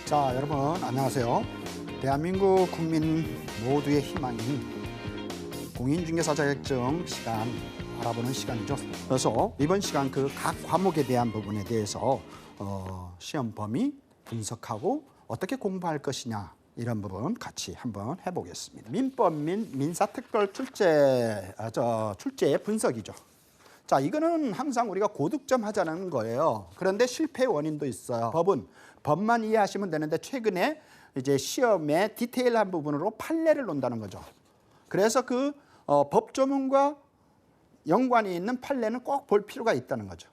자, 여러분 안녕하세요. 대한민국 국민 모두의 희망인 공인중개사 자격증 시간 알아보는 시간이죠. 그래서 이번 시간 그 각 과목에 대한 부분에 대해서 시험 범위 분석하고 어떻게 공부할 것이냐 이런 부분 같이 한번 해보겠습니다. 민법 및 민사특별 출제의 분석이죠. 자, 이거는 항상 우리가 고득점 하자는 거예요. 그런데 실패 원인도 있어요. 법만 이해하시면 되는데 최근에 이제 시험에 디테일한 부분으로 판례를 논다는 거죠. 그래서 그 법조문과 연관이 있는 판례는 꼭 볼 필요가 있다는 거죠.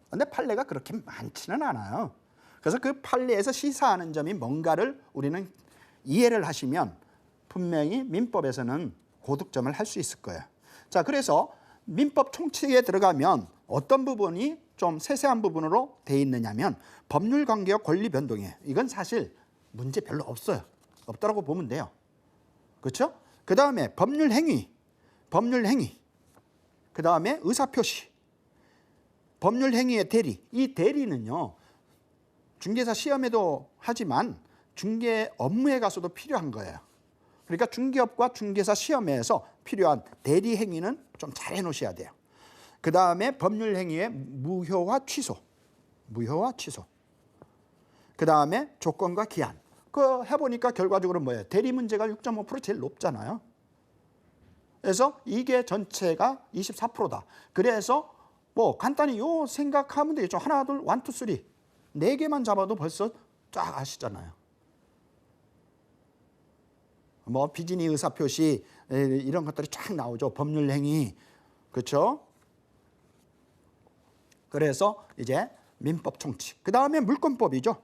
그런데 판례가 그렇게 많지는 않아요. 그래서 그 판례에서 시사하는 점이 뭔가를 우리는 이해를 하시면 분명히 민법에서는 고득점을 할 수 있을 거예요. 자, 그래서 민법 총칙에 들어가면 어떤 부분이 좀 세세한 부분으로 돼 있느냐면 법률 관계와 권리 변동이에요. 이건 사실 문제 별로 없어요. 없다라고 보면 돼요. 그렇죠? 그 다음에 법률 행위. 그 다음에 의사표시. 법률 행위의 대리. 이 대리는요, 중개사 시험에도 하지만 중개 업무에 가서도 필요한 거예요. 그러니까 중개업과 중개사 시험에서 필요한 대리 행위는 좀 잘 해놓으셔야 돼요. 그 다음에 법률 행위의 무효와 취소. 그 다음에 조건과 기한. 그거 해보니까 결과적으로 뭐예요? 대리 문제가 6.5% 제일 높잖아요. 그래서 이게 전체가 24%다. 그래서 뭐 간단히 요 생각하면 되겠죠. 하나, 둘, 1, 2, 3. 4개만 잡아도 벌써 쫙 아시잖아요. 뭐 비진이 의사표시 이런 것들이 쫙 나오죠. 법률 행위. 그렇죠? 그래서 이제 민법 총칙. 그 다음에 물권법이죠.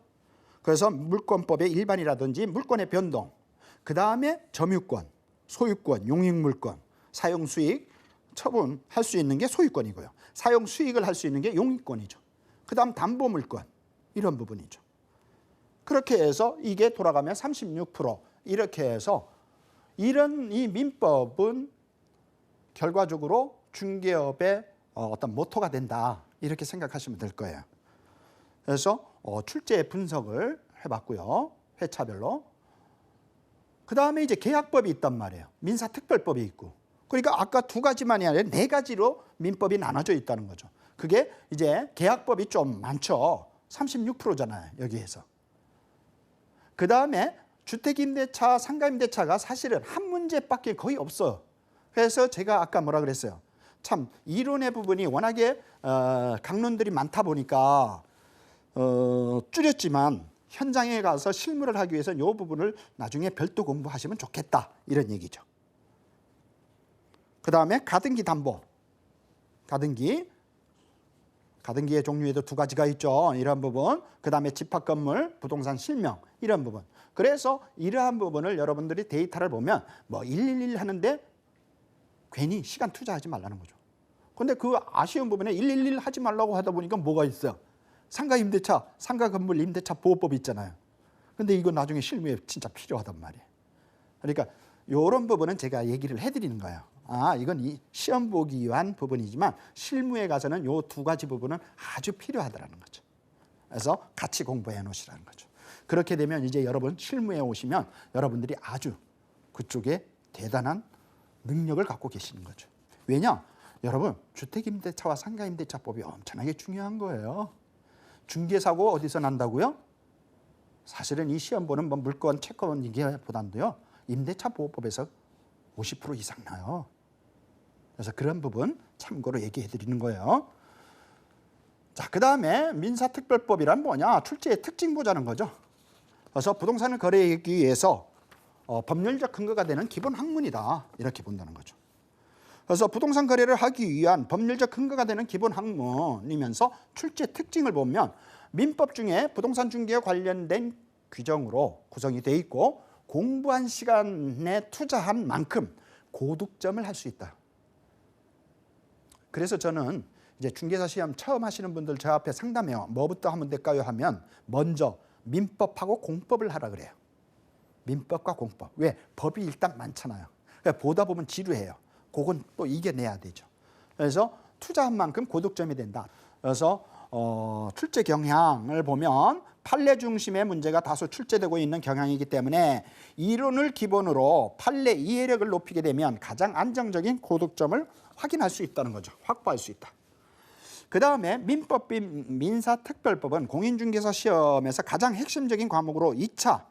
그래서 물권법의 일반이라든지 물권의 변동. 그 다음에 점유권, 소유권, 용익물권, 사용수익, 처분할 수 있는 게 소유권이고요. 사용수익을 할 수 있는 게 용익권이죠. 그 다음 담보물권. 이런 부분이죠. 그렇게 해서 이게 돌아가면 36% 이렇게 해서 이런 이 민법은 결과적으로 중개업의 어떤 모토가 된다. 이렇게 생각하시면 될 거예요. 그래서 출제 분석을 해봤고요. 회차별로. 그 다음에 이제 계약법이 있단 말이에요. 민사특별법이 있고. 그러니까 아까 2가지만이 아니라 4가지로 민법이 나눠져 있다는 거죠. 그게 이제 계약법이 좀 많죠. 36%잖아요. 여기에서. 그 다음에 주택임대차, 상가임대차가 사실은 한 문제밖에 거의 없어요. 그래서 제가 아까 뭐라 그랬어요. 참 이론의 부분이 워낙에 강론들이 많다 보니까 줄였지만 현장에 가서 실무를 하기 위해서는 이 부분을 나중에 별도 공부하시면 좋겠다. 이런 얘기죠. 그 다음에 가등기 담보. 가등기의 종류에도 2가지가 있죠. 이런 부분. 그 다음에 집합건물, 부동산 실명. 이런 부분. 그래서 이러한 부분을 여러분들이 데이터를 보면 뭐 111 하는데 괜히 시간 투자하지 말라는 거죠. 근데 그 아쉬운 부분에 111 하지 말라고 하다 보니까 뭐가 있어요? 상가임대차, 상가건물 임대차 보호법 있잖아요. 근데 이거 나중에 실무에 진짜 필요하단 말이에요. 그러니까 이런 부분은 제가 얘기를 해드리는 거예요. 이건 이 시험 보기 위한 부분이지만 실무에 가서는 이 2가지 부분은 아주 필요하다는 거죠. 그래서 같이 공부해 놓으시라는 거죠. 그렇게 되면 이제 여러분 실무에 오시면 여러분들이 아주 그쪽에 대단한 능력을 갖고 계시는 거죠. 왜냐? 여러분 주택임대차와 상가임대차법이 엄청나게 중요한 거예요. 중개사고 어디서 난다고요? 사실은 이 시험 보는 뭐 물건, 채권 이게보다도요. 임대차 보호법에서 50% 이상 나요. 그래서 그런 부분 참고로 얘기해 드리는 거예요. 자, 그 다음에 민사특별법이란 뭐냐? 출제의 특징 보자는 거죠. 그래서 부동산을 거래하기 위해서 법률적 근거가 되는 기본 학문이다. 이렇게 본다는 거죠. 그래서 부동산 거래를 하기 위한 법률적 근거가 되는 기본 학문이면서 출제 특징을 보면 민법 중에 부동산 중개와 관련된 규정으로 구성이 돼 있고 공부한 시간에 투자한 만큼 고득점을 할 수 있다. 그래서 저는 이제 중개사 시험 처음 하시는 분들 저 앞에 상담해요. 뭐부터 하면 될까요? 하면 먼저 민법하고 공법을 하라 그래요. 민법과 공법. 왜? 법이 일단 많잖아요. 그러니까 보다 보면 지루해요. 그건 또 이겨내야 되죠. 그래서 투자한 만큼 고득점이 된다. 그래서 출제 경향을 보면 판례 중심의 문제가 다소 출제되고 있는 경향이기 때문에 이론을 기본으로 판례 이해력을 높이게 되면 가장 안정적인 고득점을 확인할 수 있다는 거죠. 확보할 수 있다. 그 다음에 민법인 민사특별법은 공인중개사 시험에서 가장 핵심적인 과목으로 2차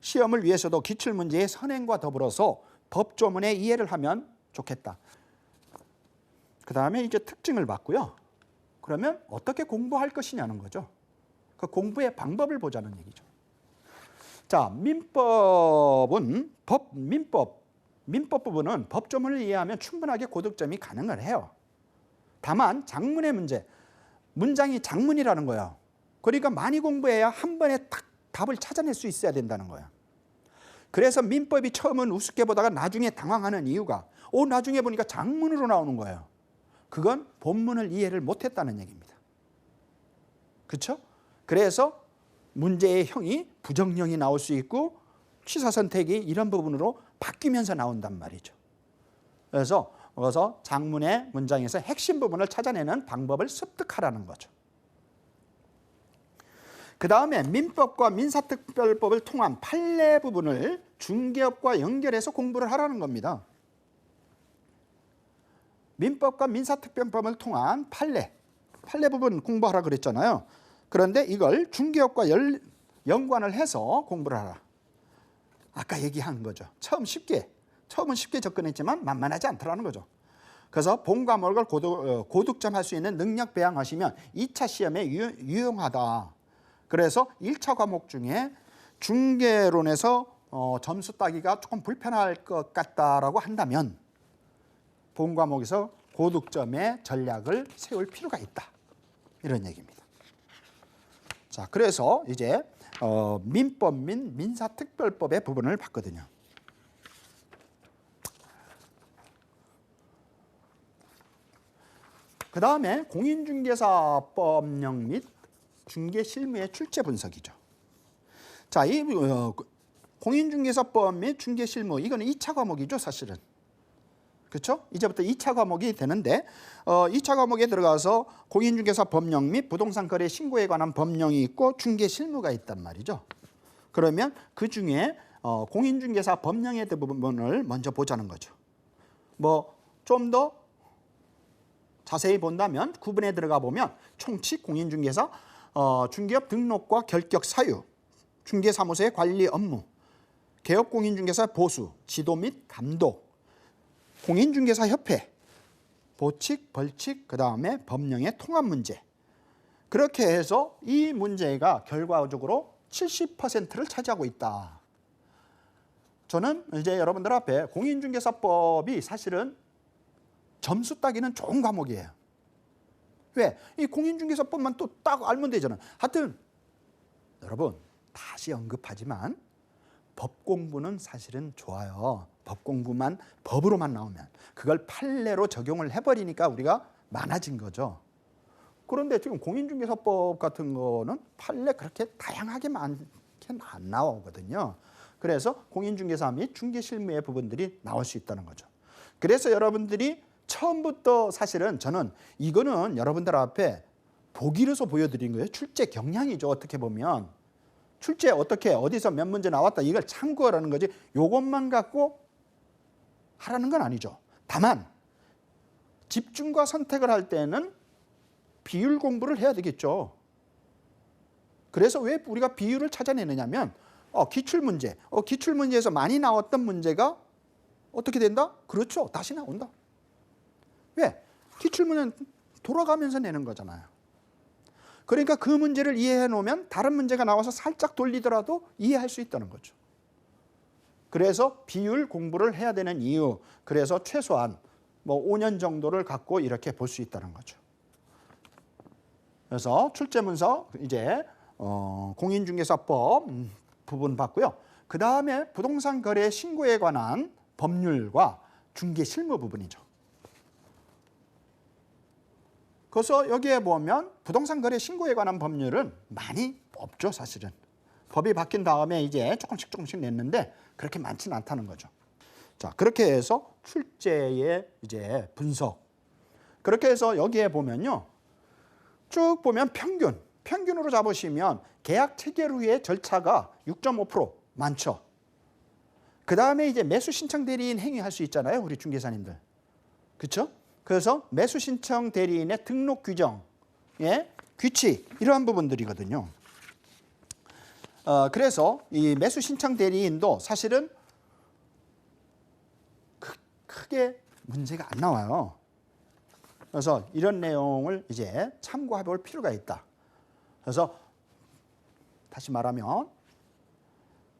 시험을 위해서도 기출문제의 선행과 더불어서 법조문의 이해를 하면 좋겠다. 그 다음에 이제 특징을 봤고요. 그러면 어떻게 공부할 것이냐는 거죠. 그 공부의 방법을 보자는 얘기죠. 자, 민법 부분은 법조문을 이해하면 충분하게 고득점이 가능을 해요. 다만 장문의 문제, 문장이 장문이라는 거예요. 그러니까 많이 공부해야 한 번에 딱 답을 찾아낼 수 있어야 된다는 거예요. 그래서 민법이 처음은 우습게 보다가 나중에 당황하는 이유가 나중에 보니까 장문으로 나오는 거예요. 그건 본문을 이해를 못했다는 얘기입니다. 그렇죠? 그래서 문제의 형이 부정형이 나올 수 있고 취사 선택이 이런 부분으로 바뀌면서 나온단 말이죠. 그래서 장문의 문장에서 핵심 부분을 찾아내는 방법을 습득하라는 거죠. 그 다음에 민법과 민사특별법을 통한 판례 부분을 중개업과 연결해서 공부를 하라는 겁니다. 민법과 민사특별법을 통한 판례 부분 공부하라 그랬잖아요. 그런데 이걸 중개업과 연관을 해서 공부를 하라. 아까 얘기한 거죠. 처음은 쉽게 접근했지만 만만하지 않더라는 거죠. 그래서 본 과목을 고득점할 수 있는 능력 배양하시면 2차 시험에 유용하다. 그래서 1차 과목 중에 중개론에서 점수 따기가 조금 불편할 것 같다라고 한다면 본 과목에서 고득점의 전략을 세울 필요가 있다. 이런 얘기입니다. 자, 그래서 이제 민법 및 민사특별법의 부분을 봤거든요. 그 다음에 공인중개사법령 및 중개실무의 출제 분석이죠. 자, 이 공인중개사법 및 중개실무 이거는 2차 과목이죠, 사실은. 그렇죠? 이제부터 2차 과목이 되는데 2차 과목에 들어가서 공인중개사 법령 및 부동산 거래 신고에 관한 법령이 있고 중개실무가 있단 말이죠. 그러면 그중에 공인중개사 법령의 부분을 먼저 보자는 거죠. 뭐 좀 더 자세히 본다면 구분에 들어가 보면 총칙, 공인중개사, 중개업 등록과 결격 사유, 중개사무소의 관리 업무, 개업공인중개사 보수, 지도 및 감독, 공인중개사협회, 보칙, 벌칙, 그 다음에 법령의 통합 문제. 그렇게 해서 이 문제가 결과적으로 70%를 차지하고 있다. 저는 이제 여러분들 앞에 공인중개사법이 사실은 점수 따기는 좋은 과목이에요. 왜? 이 공인중개사법만 또 딱 알면 되잖아요. 하여튼 여러분 다시 언급하지만 법 공부는 사실은 좋아요. 법 공부만 법으로만 나오면 그걸 판례로 적용을 해버리니까 우리가 많아진 거죠. 그런데 지금 공인중개사법 같은 거는 판례 그렇게 다양하게 많게 안 나오거든요. 그래서 공인중개사 및 중개실무의 부분들이 나올 수 있다는 거죠. 그래서 여러분들이 처음부터 사실은 저는 이거는 여러분들 앞에 보기로서 보여드린 거예요. 출제 경향이죠. 어떻게 보면. 출제 어떻게 어디서 몇 문제 나왔다 이걸 참고하라는 거지 이것만 갖고 하라는 건 아니죠. 다만 집중과 선택을 할 때는 비율 공부를 해야 되겠죠. 그래서 왜 우리가 비율을 찾아내느냐면 기출문제, 기출문제에서 많이 나왔던 문제가 어떻게 된다? 그렇죠. 다시 나온다. 왜? 기출문제는 돌아가면서 내는 거잖아요. 그러니까 그 문제를 이해해 놓으면 다른 문제가 나와서 살짝 돌리더라도 이해할 수 있다는 거죠. 그래서 비율 공부를 해야 되는 이유, 그래서 최소한 뭐 5년 정도를 갖고 이렇게 볼 수 있다는 거죠. 그래서 출제문서 이제 공인중개사법 부분 봤고요. 그 다음에 부동산 거래 신고에 관한 법률과 중개실무 부분이죠. 그래서 여기에 보면 부동산 거래 신고에 관한 법률은 많이 없죠, 사실은. 법이 바뀐 다음에 이제 조금씩 냈는데 그렇게 많지는 않다는 거죠. 자, 그렇게 해서 출제의 이제 분석. 그렇게 해서 여기에 보면요. 쭉 보면 평균으로 잡으시면 계약 체결 후에 절차가 6.5% 많죠. 그 다음에 이제 매수 신청 대리인 행위할 수 있잖아요, 우리 중개사님들. 그렇죠? 그래서 매수 신청 대리인의 등록 규정, 예, 규칙 이러한 부분들이거든요. 그래서 이 매수 신청 대리인도 사실은 크게 문제가 안 나와요. 그래서 이런 내용을 이제 참고해 볼 필요가 있다. 그래서 다시 말하면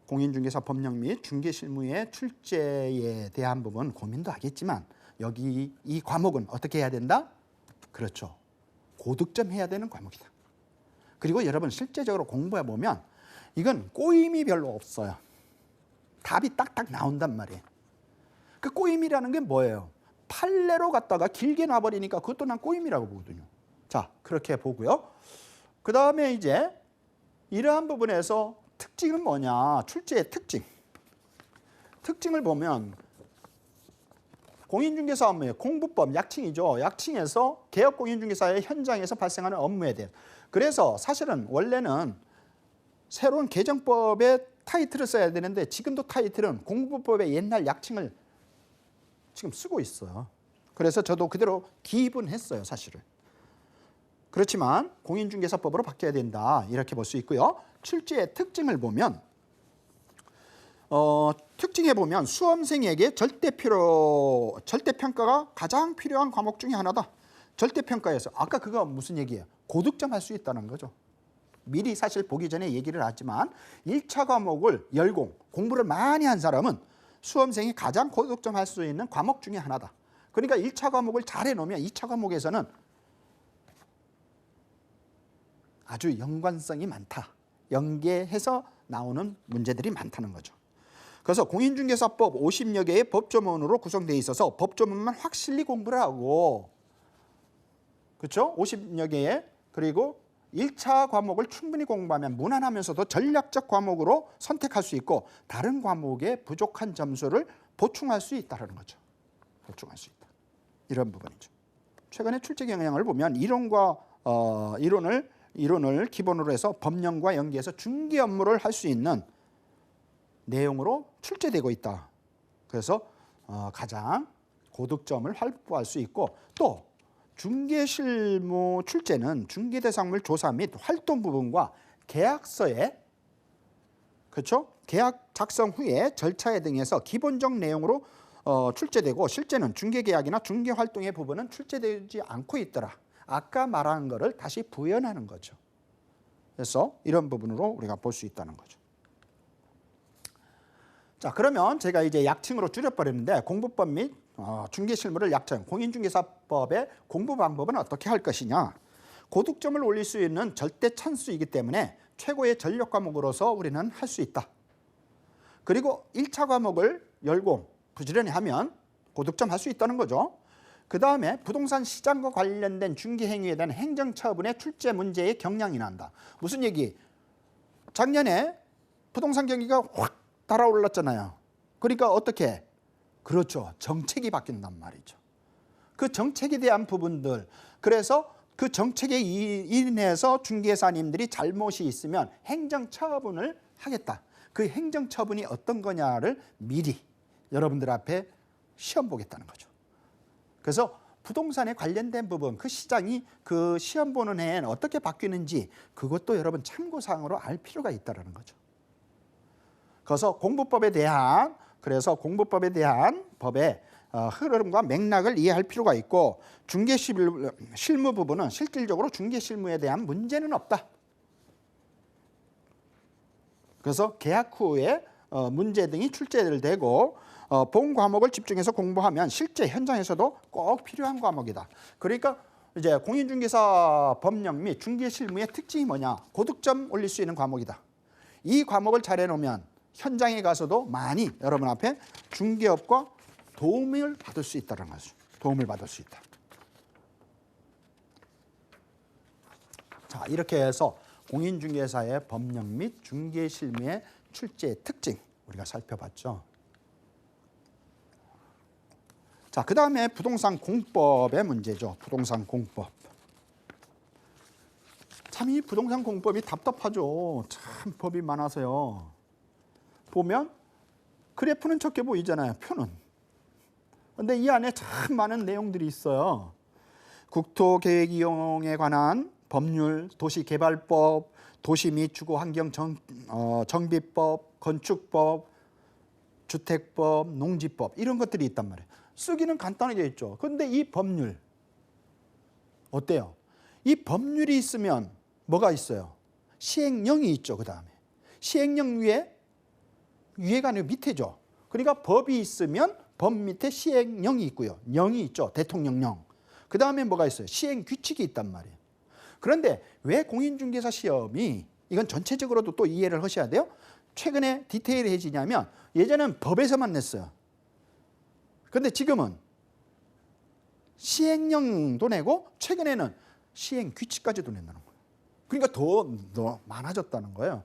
공인중개사 법령 및 중개실무의 출제에 대한 부분 고민도 하겠지만 여기 이 과목은 어떻게 해야 된다? 그렇죠. 고득점 해야 되는 과목이다. 그리고 여러분 실제적으로 공부해 보면 이건 꼬임이 별로 없어요. 답이 딱딱 나온단 말이에요. 그 꼬임이라는 게 뭐예요? 판례로 갖다가 길게 놔버리니까 그것도 난 꼬임이라고 보거든요. 자, 그렇게 보고요. 그 다음에 이제 이러한 부분에서 특징은 뭐냐? 출제의 특징. 특징을 보면 공인중개사 업무의 공부법, 약칭이죠. 약칭에서 개업공인중개사의 현장에서 발생하는 업무에 대해. 그래서 사실은 원래는 새로운 개정법에 타이틀을 써야 되는데 지금도 타이틀은 공부법의 옛날 약칭을 지금 쓰고 있어요. 그래서 저도 그대로 기입은 했어요, 사실은. 그렇지만 공인중개사법으로 바뀌어야 된다, 이렇게 볼 수 있고요. 출제의 특징을 보면 특징에 보면 수험생에게 절대평가가 가장 필요한 과목 중에 하나다. 절대평가에서 아까 그거 무슨 얘기예요? 고득점 할 수 있다는 거죠. 미리 사실 보기 전에 얘기를 하지만 1차 과목을 열공, 공부를 많이 한 사람은 수험생이 가장 고득점 할 수 있는 과목 중에 하나다. 그러니까 1차 과목을 잘 해놓으면 2차 과목에서는 아주 연관성이 많다. 연계해서 나오는 문제들이 많다는 거죠. 그래서 공인중개사법 50여 개의 법조문으로 구성되어 있어서 법조문만 확실히 공부를 하고, 그렇죠? 50여 개의, 그리고 1차 과목을 충분히 공부하면 무난하면서도 전략적 과목으로 선택할 수 있고 다른 과목의 부족한 점수를 보충할 수 있다는 거죠. 보충할 수 있다. 이런 부분이죠. 최근에 출제 경향을 보면 이론과 이론을 기본으로 해서 법령과 연계해서 중개 업무를 할 수 있는 내용으로 출제되고 있다. 그래서 가장 고득점을 확보할 수 있고, 또 중개실무 출제는 중개대상물 조사 및 활동 부분과 계약서에, 그렇죠? 계약 작성 후에 절차에 등에서 기본적 내용으로 출제되고 실제는 중개계약이나 중개활동의 부분은 출제되지 않고 있더라. 아까 말한 거를 다시 부연하는 거죠. 그래서 이런 부분으로 우리가 볼 수 있다는 거죠. 자, 그러면 제가 이제 약칭으로 줄여버렸는데 공부법 및 중개실무를 약칭, 공인중개사법의 공부 방법은 어떻게 할 것이냐. 고득점을 올릴 수 있는 절대 찬스이기 때문에 최고의 전력 과목으로서 우리는 할 수 있다. 그리고 1차 과목을 열공, 부지런히 하면 고득점 할 수 있다는 거죠. 그 다음에 부동산 시장과 관련된 중개행위에 대한 행정처분의 출제 문제의 경향이 난다. 무슨 얘기? 작년에 부동산 경기가 확 달아올랐잖아요. 그러니까 어떻게? 그렇죠. 정책이 바뀐단 말이죠. 그 정책에 대한 부분들, 그래서 그 정책에 인해서 중개사님들이 잘못이 있으면 행정처분을 하겠다. 그 행정처분이 어떤 거냐를 미리 여러분들 앞에 시험 보겠다는 거죠. 그래서 부동산에 관련된 부분, 그 시장이 그 시험 보는 해엔 어떻게 바뀌는지 그것도 여러분 참고사항으로 알 필요가 있다는 거죠. 그래서 공부법에 대한 법의 흐름과 맥락을 이해할 필요가 있고, 중개실무 부분은 실질적으로 중개실무에 대한 문제는 없다. 그래서 계약 후에 문제 등이 출제를 되고 본 과목을 집중해서 공부하면 실제 현장에서도 꼭 필요한 과목이다. 그러니까 이제 공인중개사 법령 및 중개실무의 특징이 뭐냐? 고득점 올릴 수 있는 과목이다. 이 과목을 잘 해놓으면 현장에 가서도 많이 여러분 앞에 중개업과 도움을 받을 수 있다는 거죠. 도움을 받을 수 있다. 자, 이렇게 해서 공인중개사의 법령 및 중개실무의 출제의 특징 우리가 살펴봤죠. 자, 그 다음에 부동산 공법의 문제죠. 부동산 공법. 참 이 부동산 공법이 답답하죠. 참 법이 많아서요. 보면 그래프는 적게 보이잖아요. 표는. 근데 이 안에 참 많은 내용들이 있어요. 국토계획 이용에 관한 법률, 도시개발법, 도시 및 주거환경 정비법, 건축법, 주택법, 농지법 이런 것들이 있단 말이에요. 쓰기는 간단하게 있죠. 그런데 이 법률 어때요? 이 법률이 있으면 뭐가 있어요? 시행령이 있죠. 그 다음에 시행령 위에가 아니고 밑에죠. 그러니까 법이 있으면 법 밑에 시행령이 있고요.령이 있죠. 대통령령. 그 다음에 뭐가 있어요? 시행규칙이 있단 말이에요. 그런데 왜 공인중개사 시험이 이건 전체적으로도 또 이해를 하셔야 돼요. 최근에 디테일해지냐면 예전에는 법에서만 냈어요. 그런데 지금은 시행령도 내고 최근에는 시행규칙까지도 낸다는 거예요. 그러니까 더 많아졌다는 거예요.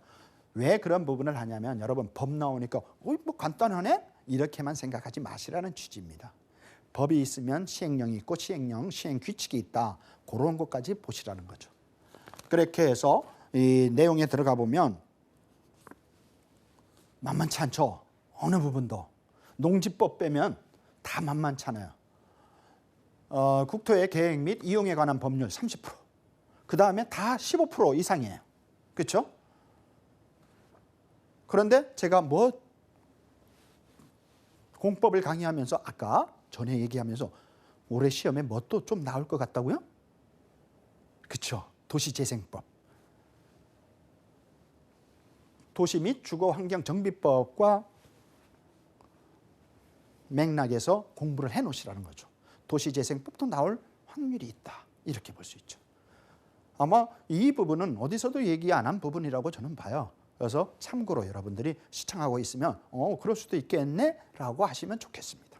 왜 그런 부분을 하냐면 여러분 법 나오니까 뭐 간단하네? 이렇게만 생각하지 마시라는 취지입니다. 법이 있으면 시행령이 있고 시행령, 시행규칙이 있다. 그런 것까지 보시라는 거죠. 그렇게 해서 이 내용에 들어가 보면 만만치 않죠. 어느 부분도. 농지법 빼면 다 만만치 않아요. 국토의 계획 및 이용에 관한 법률 30%. 그 다음에 다 15% 이상이에요. 그렇죠? 그런데 제가 공법을 강의하면서 아까 전에 얘기하면서 올해 시험에 또 좀 나올 것 같다고요? 그렇죠. 도시재생법. 도시 및 주거환경정비법과 맥락에서 공부를 해놓으시라는 거죠. 도시재생법도 나올 확률이 있다. 이렇게 볼 수 있죠. 아마 이 부분은 어디서도 얘기 안 한 부분이라고 저는 봐요. 그래서 참고로 여러분들이 시청하고 있으면 그럴 수도 있겠네 라고 하시면 좋겠습니다.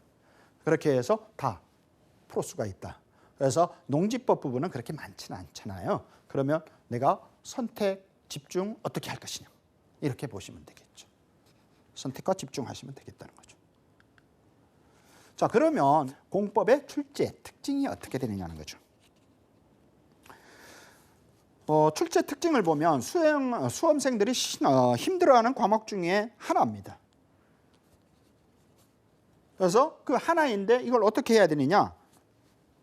그렇게 해서 다 풀 수가 있다. 그래서 농지법 부분은 그렇게 많지는 않잖아요. 그러면 내가 선택, 집중 어떻게 할 것이냐 이렇게 보시면 되겠죠. 선택과 집중하시면 되겠다는 거죠. 자, 그러면 공법의 출제 특징이 어떻게 되느냐는 거죠. 출제 특징을 보면 수험생들이 힘들어하는 과목 중에 하나입니다. 그래서 그 하나인데 이걸 어떻게 해야 되느냐.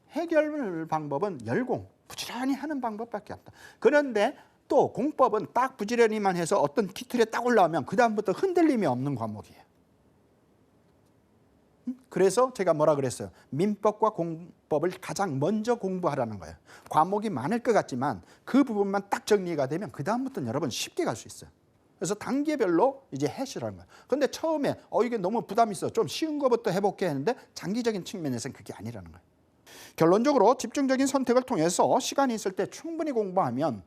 해결 방법은 열공, 부지런히 하는 방법밖에 없다. 그런데 또 공법은 딱 부지런히만 해서 어떤 기틀에 딱 올라오면 그 다음부터 흔들림이 없는 과목이에요. 그래서 제가 뭐라 그랬어요? 민법과 공법을 가장 먼저 공부하라는 거예요. 과목이 많을 것 같지만 그 부분만 딱 정리가 되면 그 다음부터는 여러분 쉽게 갈 수 있어요. 그래서 단계별로 이제 해시라는 거예요. 그런데 처음에 이게 너무 부담이 있어. 좀 쉬운 거부터 해볼게 했는데 장기적인 측면에서는 그게 아니라는 거예요. 결론적으로 집중적인 선택을 통해서 시간이 있을 때 충분히 공부하면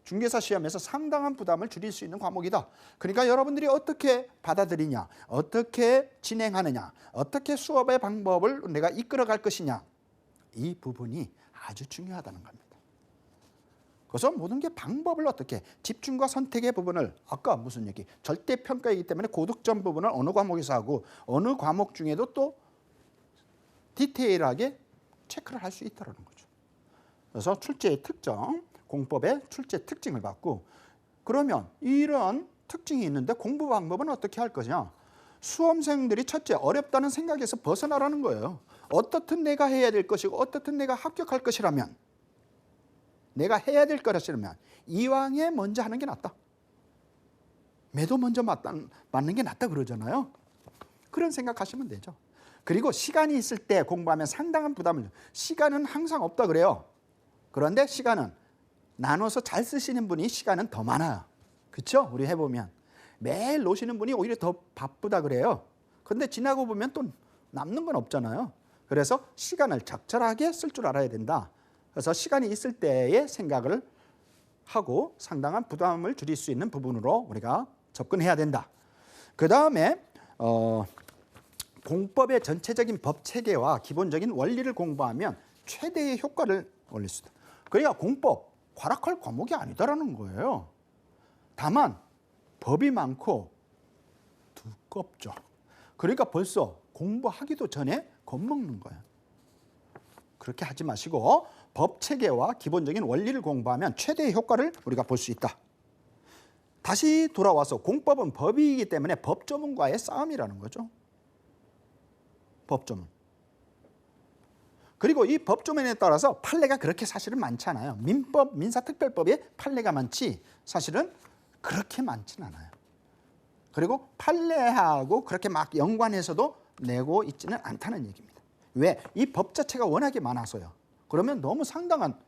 중개사 시험에서 상당한 부담을 줄일 수 있는 과목이다. 그러니까 여러분들이 어떻게 받아들이냐, 어떻게 진행하느냐, 어떻게 수업의 방법을 내가 이끌어갈 것이냐, 이 부분이 아주 중요하다는 겁니다. 그래서 모든 게 방법을 어떻게, 집중과 선택의 부분을 아까 무슨 얘기, 절대평가이기 때문에 고득점 부분을 어느 과목에서 하고 어느 과목 중에도 또 디테일하게 체크를 할 수 있다는 거죠. 그래서 출제의 특정, 공법의 출제 특징을 받고 그러면 이런 특징이 있는데 공부 방법은 어떻게 할 거냐. 수험생들이 첫째 어렵다는 생각에서 벗어나라는 거예요. 어떻든 내가 해야 될 것이고 어떻든 내가 합격할 것이라면 내가 해야 될 것이라면 이왕에 먼저 하는 게 낫다. 매도 먼저 맞는 게 낫다 그러잖아요. 그런 생각하시면 되죠. 그리고 시간이 있을 때 공부하면 상당한 부담을, 시간은 항상 없다 그래요. 그런데 시간은 나눠서 잘 쓰시는 분이 시간은 더 많아요. 그렇죠? 우리 해보면 매일 노시는 분이 오히려 더 바쁘다 그래요. 그런데 지나고 보면 또 남는 건 없잖아요. 그래서 시간을 적절하게 쓸 줄 알아야 된다. 그래서 시간이 있을 때의 생각을 하고 상당한 부담을 줄일 수 있는 부분으로 우리가 접근해야 된다. 그 다음에 공법의 전체적인 법 체계와 기본적인 원리를 공부하면 최대의 효과를 올릴 수 있다. 그러니까 공법 과락할 과목이 아니다라는 거예요. 다만 법이 많고 두껍죠. 그러니까 벌써 공부하기도 전에 겁먹는 거예요. 그렇게 하지 마시고 법 체계와 기본적인 원리를 공부하면 최대의 효과를 우리가 볼 수 있다. 다시 돌아와서 공법은 법이기 때문에 법조문과의 싸움이라는 거죠. 법조문. 그리고 이 법조문에 따라서 판례가 그렇게 사실은 많지 않아요. 민법, 민사특별법에 판례가 많지 사실은 그렇게 많진 않아요. 그리고 판례하고 그렇게 막 연관해서도 내고 있지는 않다는 얘기입니다. 왜? 이 법 자체가 워낙에 많아서요. 그러면 너무 상당한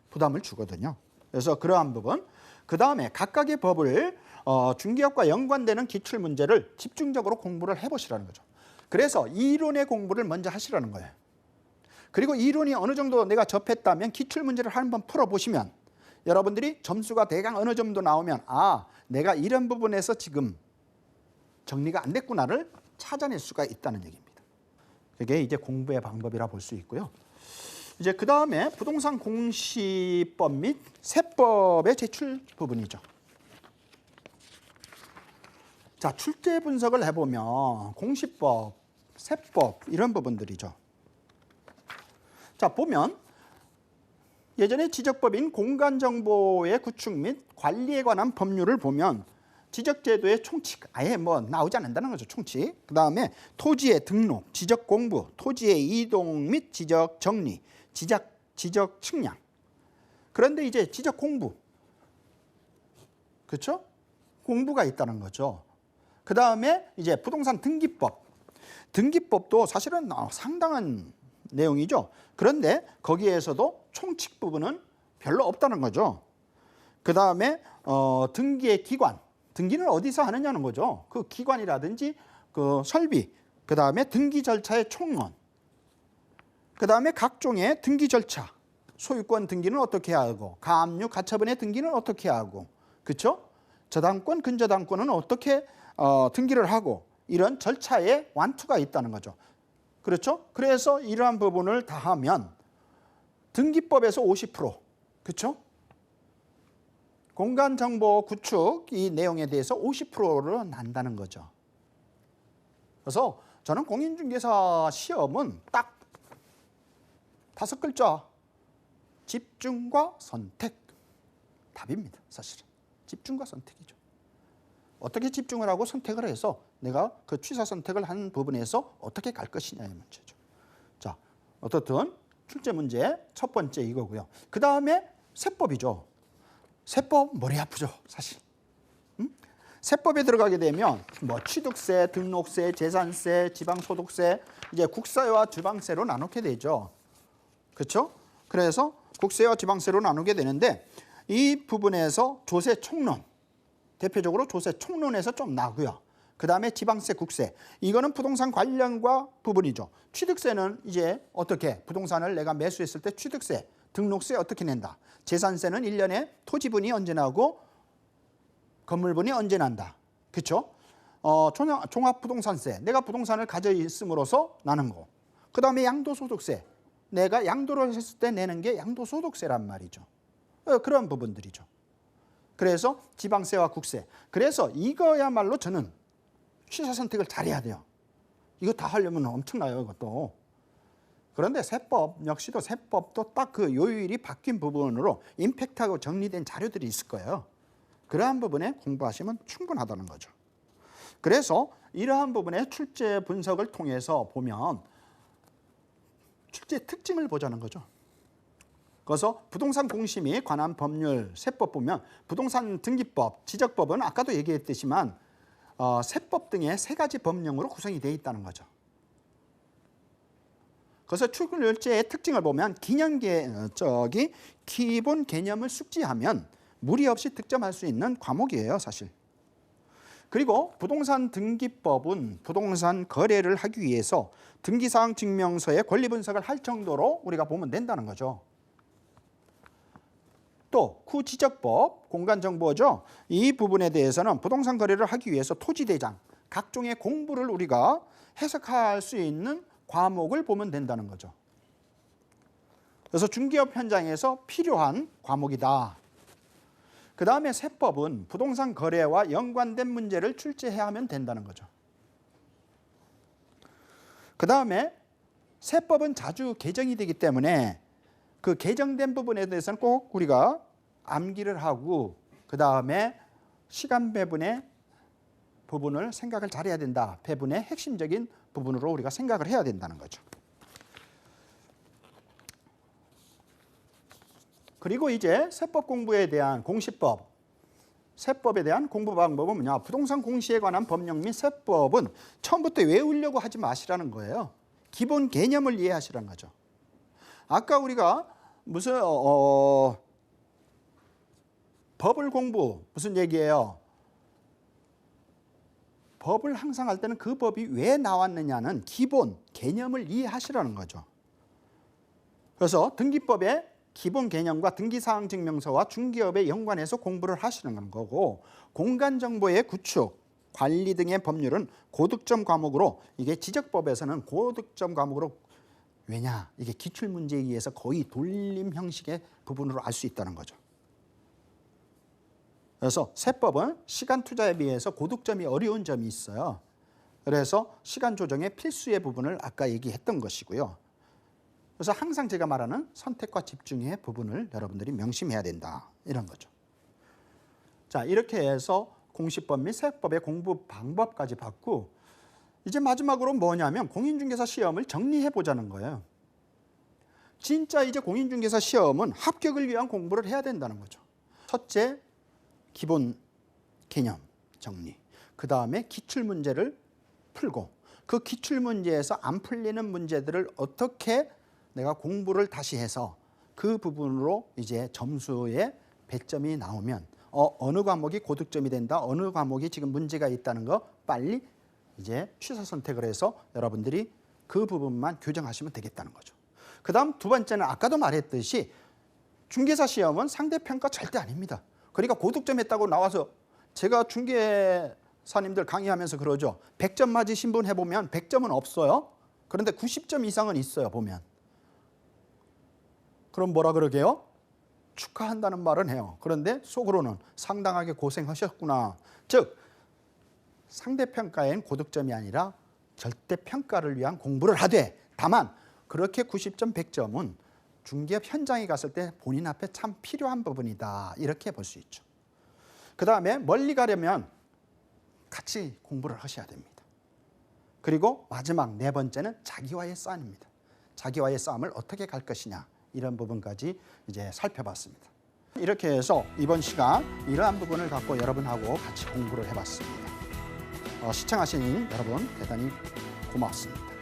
부담을 주거든요. 그래서 그러한 부분. 그 다음에 각각의 법을 중개업과 연관되는 기출문제를 집중적으로 공부를 해보시라는 거죠. 그래서 이론의 공부를 먼저 하시라는 거예요. 그리고 이론이 어느 정도 내가 접했다면 기출문제를 한번 풀어보시면 여러분들이 점수가 대강 어느 정도 나오면 아, 내가 이런 부분에서 지금 정리가 안 됐구나를 찾아낼 수가 있다는 얘기입니다. 그게 이제 공부의 방법이라 볼 수 있고요. 이제 그 다음에 부동산 공시법 및 세법의 제출 부분이죠. 자, 출제 분석을 해보면 공시법, 세법 이런 부분들이죠. 자, 보면 예전에 지적법인 공간정보의 구축 및 관리에 관한 법률을 보면 지적제도의 총칙 아예 뭐 나오지 않는다는 거죠. 총칙. 그 다음에 토지의 등록, 지적 공부, 토지의 이동 및 지적 정리, 지적 측량. 그런데 이제 지적 공부, 그렇죠? 공부가 있다는 거죠. 그 다음에 이제 부동산 등기법. 등기법도 사실은 상당한 내용이죠. 그런데 거기에서도 총칙 부분은 별로 없다는 거죠. 그 다음에 등기의 기관. 등기는 어디서 하느냐는 거죠. 그 기관이라든지 그 설비, 그 다음에 등기 절차의 총론, 그 다음에 각종의 등기 절차, 소유권 등기는 어떻게 하고, 가압류, 가처분의 등기는 어떻게 하고, 그렇죠? 저당권, 근저당권은 어떻게 등기를 하고, 이런 절차의 완투가 있다는 거죠. 그렇죠? 그래서 이러한 부분을 다 하면 등기법에서 50%, 그렇죠? 공간정보 구축 이 내용에 대해서 50%를 난다는 거죠. 그래서 저는 공인중개사 시험은 딱 5글자. 집중과 선택. 답입니다. 사실은. 집중과 선택이죠. 어떻게 집중을 하고 선택을 해서 내가 그 취사 선택을 한 부분에서 어떻게 갈 것이냐의 문제죠. 자, 어떻든 출제 문제 첫 번째 이거고요. 그 다음에 세법이죠. 세법 머리 아프죠, 사실. 세법에 들어가게 되면 뭐 취득세, 등록세, 재산세, 지방소득세, 이제 국세와 지방세로 나누게 되죠. 그렇죠? 그래서 국세와 지방세로 나누게 되는데 이 부분에서 조세 총론, 대표적으로 조세 총론에서 좀 나고요. 그 다음에 지방세, 국세. 이거는 부동산 관련과 부분이죠. 취득세는 이제 어떻게 부동산을 내가 매수했을 때 취득세, 등록세 어떻게 낸다. 재산세는 1년에 토지분이 언제 나고 건물분이 언제 난다. 그렇죠? 종합부동산세, 내가 부동산을 가져 있음으로써 나는 거. 그 다음에 양도소득세, 내가 양도를 했을 때 내는 게 양도소득세란 말이죠. 그런 부분들이죠. 그래서 지방세와 국세. 그래서 이거야말로 저는 취사 선택을 잘해야 돼요. 이거 다 하려면 엄청나요, 이것도. 그런데 세법 역시도 세법도 딱 그 요일이 바뀐 부분으로 임팩트하고 정리된 자료들이 있을 거예요. 그러한 부분에 공부하시면 충분하다는 거죠. 그래서 이러한 부분의 출제 분석을 통해서 보면 출제 특징을 보자는 거죠. 그래서 부동산 공시 및 관한 법률 세법 보면 부동산 등기법, 지적법은 아까도 얘기했듯이만 세법 등의 3가지 법령으로 구성이 되어 있다는 거죠. 그래서 출제의 특징을 보면 기본 개념을 숙지하면 무리 없이 득점할 수 있는 과목이에요, 사실. 그리고 부동산 등기법은 부동산 거래를 하기 위해서 등기사항 증명서의 권리 분석을 할 정도로 우리가 보면 된다는 거죠. 또 구지적법, 공간정보죠. 이 부분에 대해서는 부동산 거래를 하기 위해서 토지대장, 각종의 공부를 우리가 해석할 수 있는 과목을 보면 된다는 거죠. 그래서 중개업 현장에서 필요한 과목이다. 그 다음에 세법은 부동산 거래와 연관된 문제를 출제해야 하면 된다는 거죠. 그 다음에 세법은 자주 개정이 되기 때문에 그 개정된 부분에 대해서는 꼭 우리가 암기를 하고 그 다음에 시간 배분의 부분을 생각을 잘해야 된다. 배분의 핵심적인 부분으로 우리가 생각을 해야 된다는 거죠. 그리고 이제 세법 공부에 대한 공시법, 세법에 대한 공부 방법은 뭐냐? 부동산 공시에 관한 법령 및 세법은 처음부터 외우려고 하지 마시라는 거예요. 기본 개념을 이해하시라는 거죠. 아까 우리가 무슨 법을 공부 무슨 얘기예요? 법을 항상 할 때는 그 법이 왜 나왔느냐는 기본 개념을 이해하시라는 거죠. 그래서 등기법의 기본 개념과 등기사항 증명서와 중개업에 연관해서 공부를 하시는 거고, 공간정보의 구축, 관리 등의 법률은 고득점 과목으로, 이게 지적법에서는 고득점 과목으로, 왜냐? 이게 기출문제에 의해서 거의 돌림 형식의 부분으로 알 수 있다는 거죠. 그래서 세법은 시간 투자에 비해서 고득점이 어려운 점이 있어요. 그래서 시간 조정의 필수의 부분을 아까 얘기했던 것이고요. 그래서 항상 제가 말하는 선택과 집중의 부분을 여러분들이 명심해야 된다. 이런 거죠. 자, 이렇게 해서 공시법 및 세법의 공부 방법까지 봤고, 이제 마지막으로 뭐냐면 공인중개사 시험을 정리해 보자는 거예요. 진짜 이제 공인중개사 시험은 합격을 위한 공부를 해야 된다는 거죠. 첫째, 기본 개념 정리. 그 다음에 기출문제를 풀고, 그 기출문제에서 안 풀리는 문제들을 어떻게 내가 공부를 다시 해서 그 부분으로 이제 점수에 배점이 나오면 어느 과목이 고득점이 된다, 어느 과목이 지금 문제가 있다는 거 빨리 이제 취사 선택을 해서 여러분들이 그 부분만 교정하시면 되겠다는 거죠. 그 다음 두 번째는 아까도 말했듯이 중개사 시험은 상대평가 절대 아닙니다. 그러니까 고득점 했다고 나와서, 제가 중개사님들 강의하면서 그러죠. 100점 맞으신 분 해보면 100점은 없어요. 그런데 90점 이상은 있어요, 보면. 그럼 뭐라 그러게요? 축하한다는 말은 해요. 그런데 속으로는 상당하게 고생하셨구나. 즉 상대평가엔 고득점이 아니라 절대평가를 위한 공부를 하되, 다만 그렇게 90점, 100점은 중개업 현장에 갔을 때 본인 앞에 참 필요한 부분이다. 이렇게 볼 수 있죠. 그 다음에 멀리 가려면 같이 공부를 하셔야 됩니다. 그리고 마지막 네 번째는 자기와의 싸움입니다. 자기와의 싸움을 어떻게 갈 것이냐. 이런 부분까지 이제 살펴봤습니다. 이렇게 해서 이번 시간 이러한 부분을 갖고 여러분하고 같이 공부를 해봤습니다. 시청하신 여러분 대단히 고맙습니다.